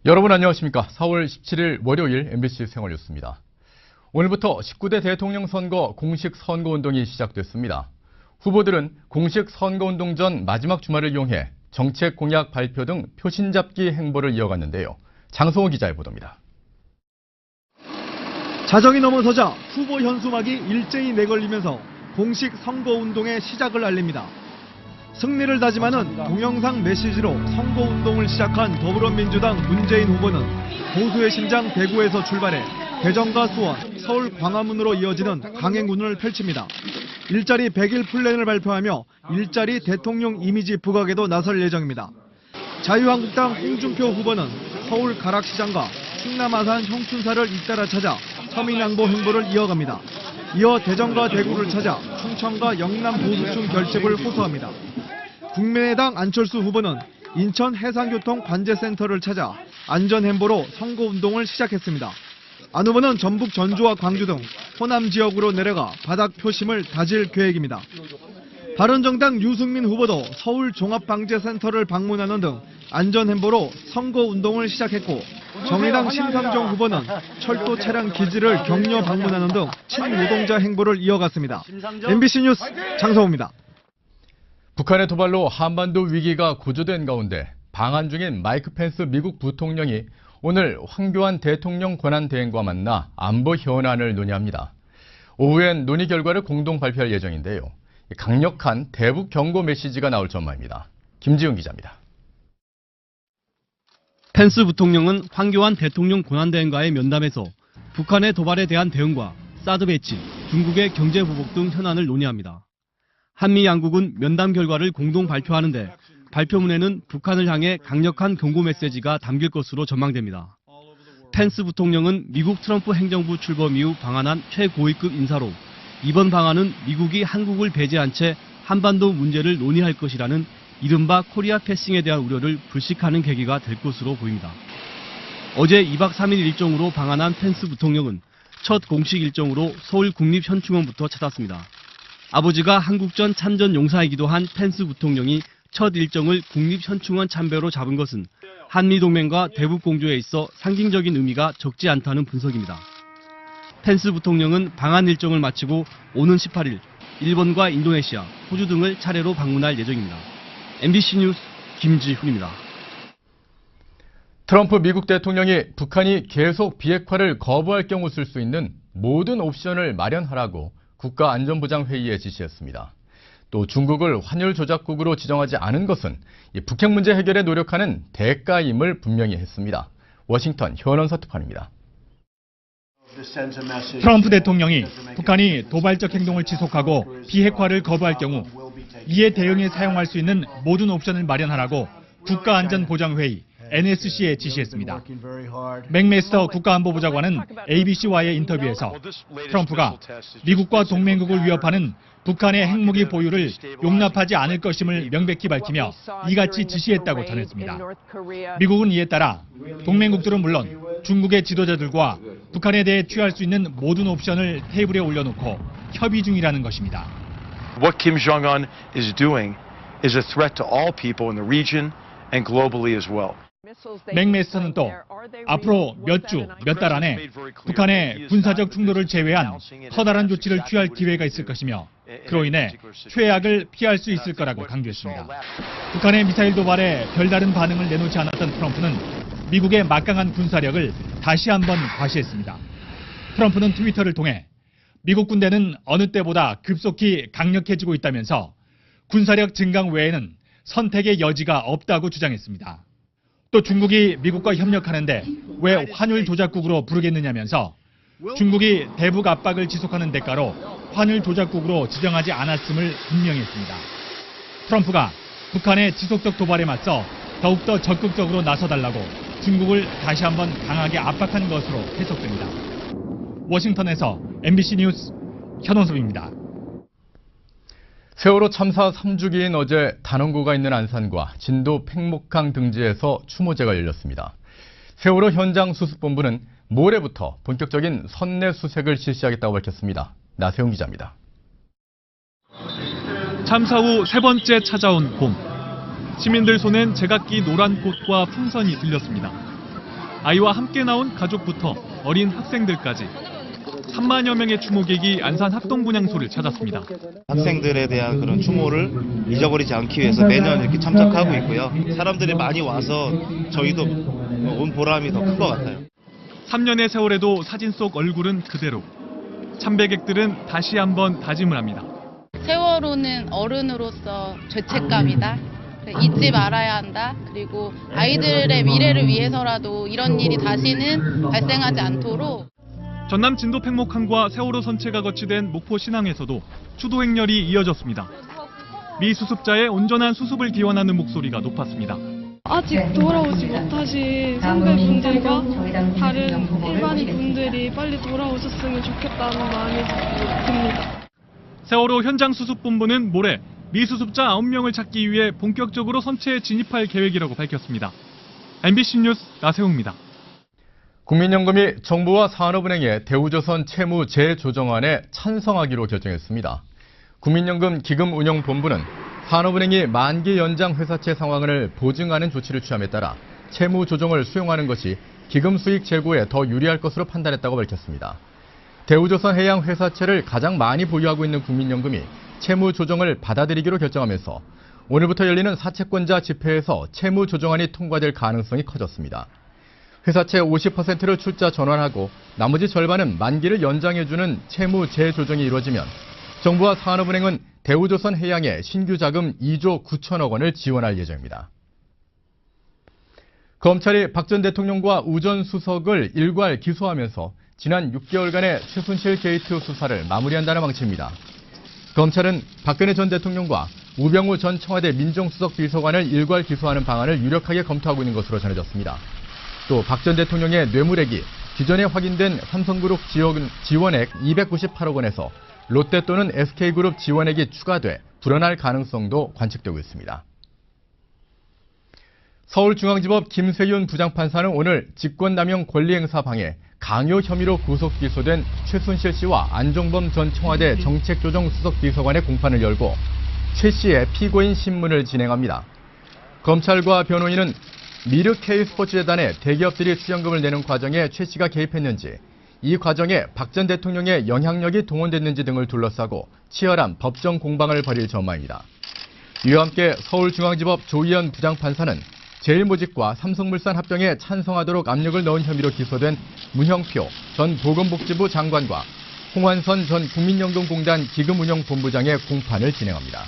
여러분 안녕하십니까? 4월 17일 월요일 MBC 생활뉴스입니다. 오늘부터 19대 대통령 선거 공식 선거운동이 시작됐습니다. 후보들은 공식 선거운동 전 마지막 주말을 이용해 정책 공약 발표 등 표신 잡기 행보를 이어갔는데요. 장성호 기자의 보도입니다. 자정이 넘어서자 후보 현수막이 일제히 내걸리면서 공식 선거운동의 시작을 알립니다. 승리를 다짐하는 동영상 메시지로 선거운동을 시작한 더불어민주당 문재인 후보는 보수의 심장 대구에서 출발해 대전과 수원, 서울 광화문으로 이어지는 강행군을 펼칩니다. 일자리 100일 플랜을 발표하며 일자리 대통령 이미지 부각에도 나설 예정입니다. 자유한국당 홍준표 후보는 서울 가락시장과 충남 아산 형춘사를 잇따라 찾아 서민양보 행보를 이어갑니다. 이어 대전과 대구를 찾아 충청과 영남 보수층 결집을 호소합니다. 국민의당 안철수 후보는 인천 해상교통 관제센터를 찾아 안전행보로 선거운동을 시작했습니다. 안 후보는 전북 전주와 광주 등 호남 지역으로 내려가 바닥 표심을 다질 계획입니다. 바른정당 유승민 후보도 서울 종합방재센터를 방문하는 등 안전행보로 선거운동을 시작했고, 정의당 심상정 후보는 철도 차량 기지를 격려 방문하는 등 친노동자 행보를 이어갔습니다. MBC 뉴스 장성호입니다. 북한의 도발로 한반도 위기가 고조된 가운데 방한 중인 마이크 펜스 미국 부통령이 오늘 황교안 대통령 권한대행과 만나 안보 현안을 논의합니다. 오후엔 논의 결과를 공동 발표할 예정인데요. 강력한 대북 경고 메시지가 나올 전망입니다. 김지훈 기자입니다. 펜스 부통령은 황교안 대통령 권한대행과의 면담에서 북한의 도발에 대한 대응과 사드 배치, 중국의 경제 보복 등 현안을 논의합니다. 한미 양국은 면담 결과를 공동 발표하는데 발표문에는 북한을 향해 강력한 경고 메시지가 담길 것으로 전망됩니다. 펜스 부통령은 미국 트럼프 행정부 출범 이후 방한한 최고위급 인사로 이번 방안은 미국이 한국을 배제한 채 한반도 문제를 논의할 것이라는 이른바 코리아 패싱에 대한 우려를 불식하는 계기가 될 것으로 보입니다. 어제 2박 3일 일정으로 방한한 펜스 부통령은 첫 공식 일정으로 서울 국립현충원부터 찾았습니다. 아버지가 한국전 참전 용사이기도 한 펜스 부통령이 첫 일정을 국립현충원 참배로 잡은 것은 한미동맹과 대북공조에 있어 상징적인 의미가 적지 않다는 분석입니다. 펜스 부통령은 방한 일정을 마치고 오는 18일 일본과 인도네시아, 호주 등을 차례로 방문할 예정입니다. MBC 뉴스 김지훈입니다. 트럼프 미국 대통령이 북한이 계속 비핵화를 거부할 경우 쓸 수 있는 모든 옵션을 마련하라고 국가안전보장회의에 지시했습니다. 또 중국을 환율 조작국으로 지정하지 않은 것은 북핵 문제 해결에 노력하는 대가임을 분명히 했습니다. 워싱턴 현원서 특파원입니다. 트럼프 대통령이 북한이 도발적 행동을 지속하고 비핵화를 거부할 경우 이에 대응에 사용할 수 있는 모든 옵션을 마련하라고 국가안전보장회의 NSC에 지시했습니다. 맥메스터 국가안보보좌관은 ABC와의 인터뷰에서 트럼프가 미국과 동맹국을 위협하는 북한의 핵무기 보유를 용납하지 않을 것임을 명백히 밝히며 이같이 지시했다고 전했습니다. 미국은 이에 따라 동맹국들은 물론 중국의 지도자들과 북한에 대해 취할 수 있는 모든 옵션을 테이블에 올려놓고 협의 중이라는 것입니다. What Kim Jong-un is doing is a threat to all people in the region and globally as well. 맥메스터는 또 앞으로 몇 주, 몇 달 안에 북한의 군사적 충돌을 제외한 커다란 조치를 취할 기회가 있을 것이며 그로 인해 최악을 피할 수 있을 거라고 강조했습니다. 북한의 미사일 도발에 별다른 반응을 내놓지 않았던 트럼프는 미국의 막강한 군사력을 다시 한번 과시했습니다. 트럼프는 트위터를 통해 미국 군대는 어느 때보다 급속히 강력해지고 있다면서 군사력 증강 외에는 선택의 여지가 없다고 주장했습니다. 또 중국이 미국과 협력하는데 왜 환율 조작국으로 부르겠느냐면서 중국이 대북 압박을 지속하는 대가로 환율 조작국으로 지정하지 않았음을 분명히 했습니다. 트럼프가 북한의 지속적 도발에 맞서 더욱더 적극적으로 나서달라고 중국을 다시 한번 강하게 압박한 것으로 해석됩니다. 워싱턴에서 MBC 뉴스 현원섭입니다. 세월호 참사 3주기인 어제 단원고가 있는 안산과 진도 팽목항 등지에서 추모제가 열렸습니다. 세월호 현장 수습본부는 모레부터 본격적인 선내 수색을 실시하겠다고 밝혔습니다. 나세훈 기자입니다. 참사 후 세 번째 찾아온 봄. 시민들 손엔 제각기 노란 꽃과 풍선이 들렸습니다. 아이와 함께 나온 가족부터 어린 학생들까지 3만여 명의 추모객이 안산 합동분향소를 찾았습니다. 학생들에 대한 그런 추모를 잊어버리지 않기 위해서 매년 이렇게 참석하고 있고요. 사람들이 많이 와서 저희도 온 보람이 더 큰 것 같아요. 3년의 세월에도 사진 속 얼굴은 그대로. 참배객들은 다시 한번 다짐을 합니다. 세월호는 어른으로서 죄책감이다. 잊지 말아야 한다. 그리고 아이들의 미래를 위해서라도 이런 일이 다시는 발생하지 않도록. 전남 진도 팽목항과 세월호 선체가 거치된 목포 신항에서도 추도 행렬이 이어졌습니다. 미수습자의 온전한 수습을 기원하는 목소리가 높았습니다. 아직 돌아오지 못하신 선배분들과 다른 일반인 분들이 빨리 돌아오셨으면 좋겠다는 마음이 듭니다. 세월호 현장 수습본부는 모레 미수습자 9명을 찾기 위해 본격적으로 선체에 진입할 계획이라고 밝혔습니다. MBC 뉴스 나세웅입니다. 국민연금이 정부와 산업은행의 대우조선 채무 재조정안에 찬성하기로 결정했습니다. 국민연금 기금운용본부는 산업은행이 만기 연장 회사채 상황을 보증하는 조치를 취함에 따라 채무 조정을 수용하는 것이 기금 수익 제고에 더 유리할 것으로 판단했다고 밝혔습니다. 대우조선 해양 회사채를 가장 많이 보유하고 있는 국민연금이 채무 조정을 받아들이기로 결정하면서 오늘부터 열리는 사채권자 집회에서 채무 조정안이 통과될 가능성이 커졌습니다. 회사채 50%를 출자 전환하고 나머지 절반은 만기를 연장해주는 채무 재조정이 이루어지면 정부와 산업은행은 대우조선 해양에 신규 자금 2조 9천억 원을 지원할 예정입니다. 검찰이 박 전 대통령과 우 전 수석을 일괄 기소하면서 지난 6개월간의 최순실 게이트 수사를 마무리한다는 방침입니다. 검찰은 박근혜 전 대통령과 우병우 전 청와대 민정수석 비서관을 일괄 기소하는 방안을 유력하게 검토하고 있는 것으로 전해졌습니다. 또 박 전 대통령의 뇌물액이 기존에 확인된 삼성그룹 지원액 298억 원에서 롯데 또는 SK그룹 지원액이 추가돼 불어날 가능성도 관측되고 있습니다. 서울중앙지법 김세윤 부장판사는 오늘 직권남용 권리행사 방해, 강요 혐의로 구속 기소된 최순실 씨와 안종범 전 청와대 정책조정수석비서관의 공판을 열고 최 씨의 피고인 신문을 진행합니다. 검찰과 변호인은 미르 K스포츠재단에 대기업들이 출연금을 내는 과정에 최 씨가 개입했는지, 이 과정에 박 전 대통령의 영향력이 동원됐는지 등을 둘러싸고 치열한 법정 공방을 벌일 전망입니다. 이와 함께 서울중앙지법 조희연 부장판사는 제일모직과 삼성물산 합병에 찬성하도록 압력을 넣은 혐의로 기소된 문형표 전 보건복지부 장관과 홍환선 전 국민연금공단 기금운용본부장의 공판을 진행합니다.